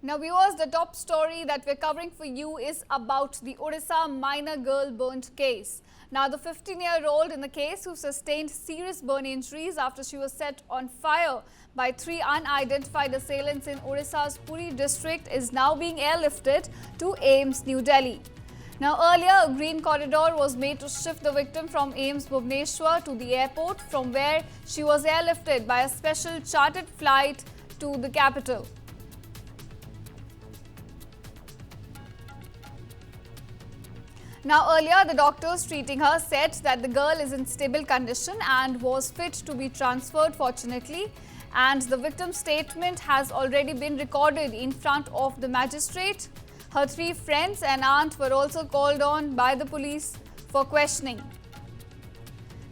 Now viewers, the top story that we're covering for you is about the Odisha minor girl burnt case. Now the 15-year-old in the case who sustained serious burn injuries after she was set on fire by three unidentified assailants in Odisha's Puri district is now being airlifted to AIIMS New Delhi. Now earlier a green corridor was made to shift the victim from AIIMS Bhubaneswar to the airport, from where she was airlifted by a special chartered flight to the capital. Now earlier the doctors treating her said that the girl is in stable condition and was fit to be transferred fortunately, and the victim's statement has already been recorded in front of the magistrate. Her three friends and aunt were also called on by the police for questioning.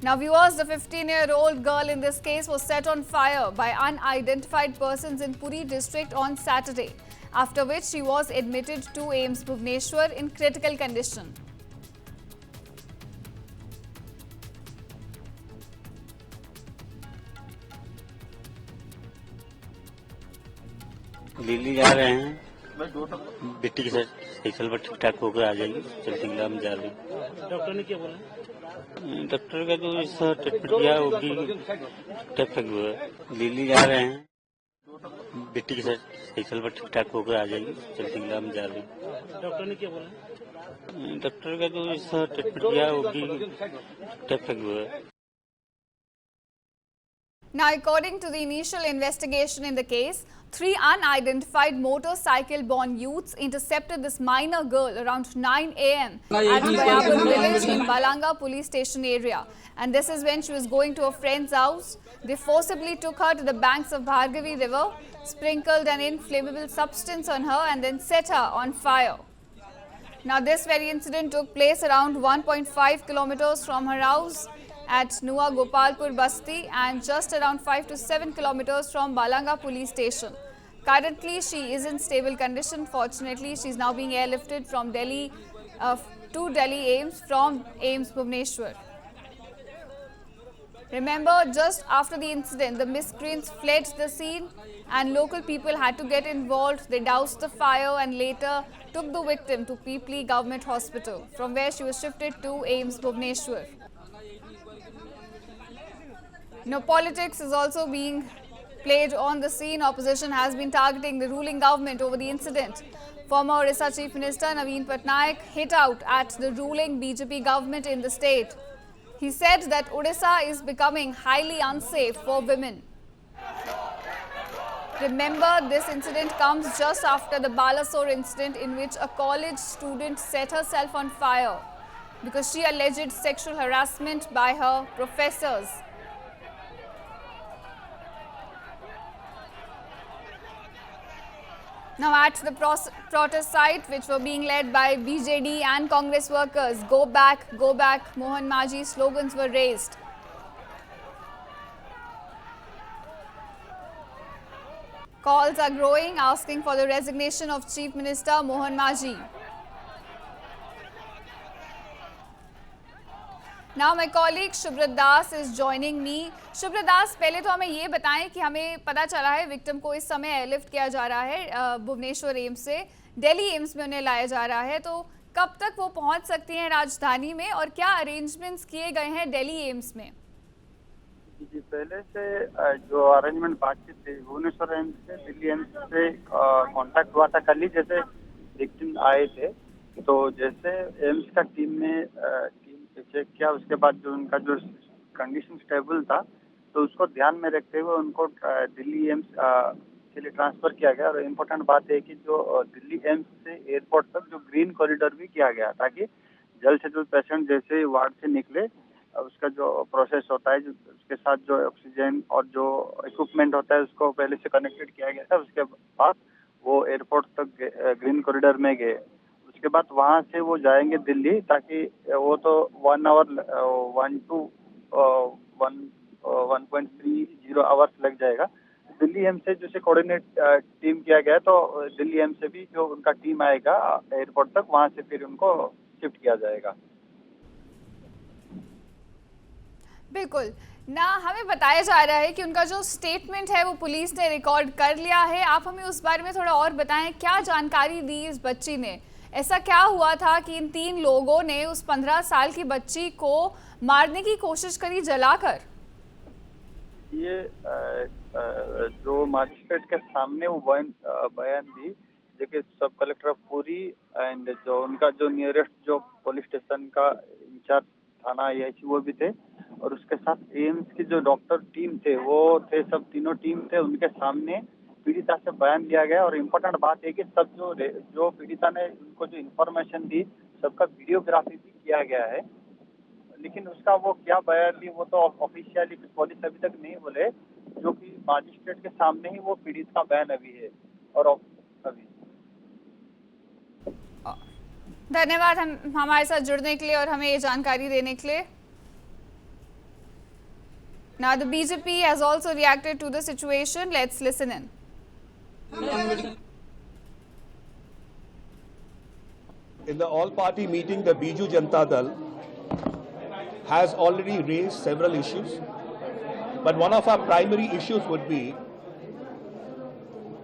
Now viewers, the 15-year-old girl in this case was set on fire by unidentified persons in Puri district on Saturday, after which she was admitted to AIIMS Bhubaneswar in critical condition. Delhi जा रहे हैं, बेटी के साथ cycle पर ठीक ठाक होकर आ जाएगी, चलती गला में जा रही। डॉक्टर ने क्या बोला? डॉक्टर का तो ऐसा ट्रीटमेंट किया वो भी ठीक ठाक हुआ। दिल्ली जा रहे हैं, बेटी के साथ साइकिल पर ठीक ठाक होकर आ जाएगी, चलती गला में जा रही। डॉक्टर ने क्या बोला? डॉक्टर का तो ऐसा ट्रीटमेंट किया वो भी ठीक ठाक हुआ। Now, according to the initial investigation in the case, three unidentified motorcycle-borne youths intercepted this minor girl around 9 a.m. at Bayabur village in Balanga police station area. And this is when she was going to a friend's house. They forcibly took her to the banks of Bhargavi river, sprinkled an inflammable substance on her and then set her on fire. Now, this very incident took place around 1.5 kilometers from her house at Nuwa Gopalpur Basti and just around 5 to 7 kilometers from Balanga police station. Currently, she is in stable condition. Fortunately, she is now being airlifted from Delhi to Delhi AIIMS from AIIMS Bhubaneswar. Remember, just after the incident, the miscreants fled the scene and local people had to get involved. They doused the fire and later took the victim to Pipli Government Hospital, from where she was shifted to AIIMS Bhubaneswar. Now, politics is also being played on the scene. Opposition has been targeting the ruling government over the incident. Former Odisha Chief Minister Naveen Patnaik hit out at the ruling BJP government in the state. He said that Odisha is becoming highly unsafe for women. Remember, this incident comes just after the Balasore incident, in which a college student set herself on fire because she alleged sexual harassment by her professors. Now at the protest site, which were being led by BJD and Congress workers, go back, Mohan Maji slogans were raised. Calls are growing asking for the resignation of Chief Minister Mohan Maji. Now my colleague Shubhrat Das is joining me. Shubhrat Das, पहले तो हमें ये बताएं कि हमें पता चला है विक्टिम को इस समय एयरलिफ्ट किया जा रहा है भुवनेश्वर एम्स से दिल्ली एम्स में उन्हें लाया जा रहा है, तो कब तक वो पहुंच सकती हैं राजधानी में और क्या अरेंजमेंट्स किए गए हैं दिल्ली एम्स में? जी, पहले से जो अरेंजमेंट बातचीत थी भुवनेश्वर एम्स से दिल्ली एम्स से कांटेक्ट हुआ था कल ही, जैसे विक्टिम आए थे तो जैसे एम्स का टीम चेक किया, उसके बाद जो उनका जो कंडीशन स्टेबल था तो उसको ध्यान में रखते हुए उनको दिल्ली एम्स के लिए ट्रांसफर किया गया। और इम्पोर्टेंट बात है कि जो दिल्ली एम्स से एयरपोर्ट तक जो ग्रीन कॉरिडोर भी किया गया ताकि जल्द से जल्द पेशेंट जैसे वार्ड से निकले उसका जो प्रोसेस होता है, जो उसके साथ जो ऑक्सीजन और जो इक्विपमेंट होता है उसको पहले से कनेक्टेड किया गया था। उसके बाद वो एयरपोर्ट तक ग्रीन कॉरिडोर में गए, उसके बाद वहां से वो जाएंगे दिल्ली, ताकि वो तो 1 आवर 1.30 आवर्स लग जाएगा। दिल्ली एम्स से जैसे कोऑर्डिनेट टीम किया गया तो दिल्ली एम्स से भी जो उनका टीम आएगा एयरपोर्ट तक, वहां से फिर उनको शिफ्ट किया जाएगा। बिल्कुल, ना हमें बताया जा रहा है कि उनका जो स्टेटमेंट है वो पुलिस ने रिकॉर्ड कर लिया है। आप हमें उस बारे में थोड़ा और बताएं, क्या जानकारी दी इस बच्ची ने? ऐसा क्या हुआ था कि इन 3 लोगों ने उस 15 साल की बच्ची को मारने की कोशिश करी जलाकर? ये जो मजिस्ट्रेट के सामने वो बयान दी, जो कि सब कलेक्टर ऑफ पुरी एंड जो उनका जो नियरेस्ट जो पुलिस स्टेशन का इंचार्ज थाना आईआईसी वो भी थे, और उसके साथ एम्स की जो डॉक्टर टीम थे वो थे, सब तीनों टीम थे। उनके सामने पीड़िता से बयान दिया गया। और इम्पोर्टेंट बात है कि सब जो पीड़िता ने उनको जो इन्फॉर्मेशन दी सबका वीडियोग्राफी भी किया गया है। लेकिन उसका वो क्या बयान दी वो तो ऑफिशियली पुलिस अभी तक नहीं बोले, जो कि मजिस्ट्रेट के सामने ही वो पीड़ित का बयान अभी है। और अभी धन्यवाद हमारे साथ जुड़ने के लिए और हमें ये जानकारी देने के लिए। Now the BJP has also reacted to the situation. Let's listen in. In the all-party meeting, the Biju Janata Dal has already raised several issues, but one of our primary issues would be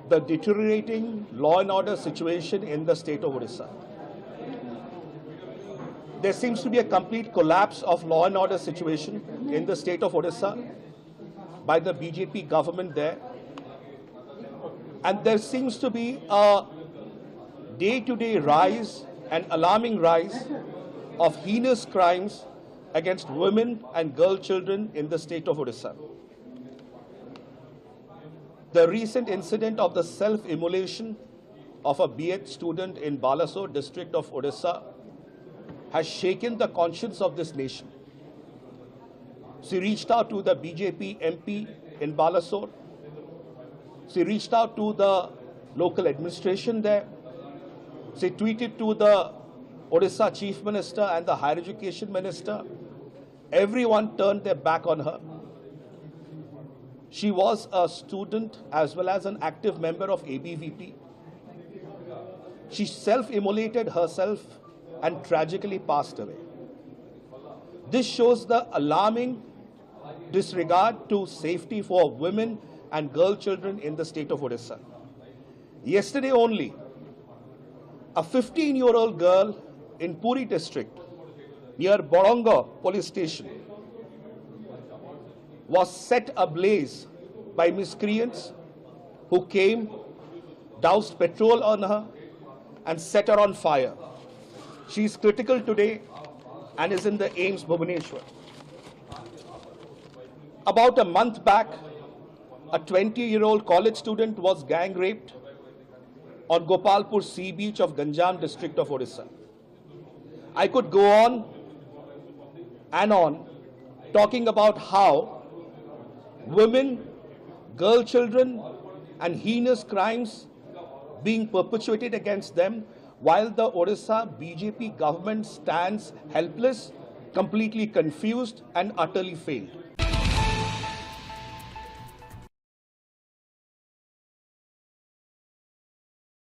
the deteriorating law and order situation in the state of Odisha. There seems to be a complete collapse of law and order situation in the state of Odisha by the BJP government there. And there seems to be a day-to-day rise, an alarming rise of heinous crimes against women and girl children in the state of Odisha. The recent incident of the self-immolation of a B.Ed student in Balasore district of Odisha has shaken the conscience of this nation. She reached out to the BJP MP in Balasore. She reached out to the local administration there. She tweeted to the Odisha Chief Minister and the Higher Education Minister. Everyone turned their back on her. She was a student as well as an active member of ABVP. She self-immolated herself and tragically passed away. This shows the alarming disregard to safety for women and girl children in the state of Odisha. Yesterday only, a 15-year-old girl in Puri district near Boronga police station was set ablaze by miscreants who came, doused petrol on her and set her on fire. She is critical today and is in the AIIMS Bhubaneswar. About a month back, a 20-year-old college student was gang raped on Gopalpur Sea Beach of Ganjam district of Odisha. I could go on and on talking about how women, girl children and heinous crimes being perpetuated against them while the Odisha BJP government stands helpless, completely confused and utterly failed.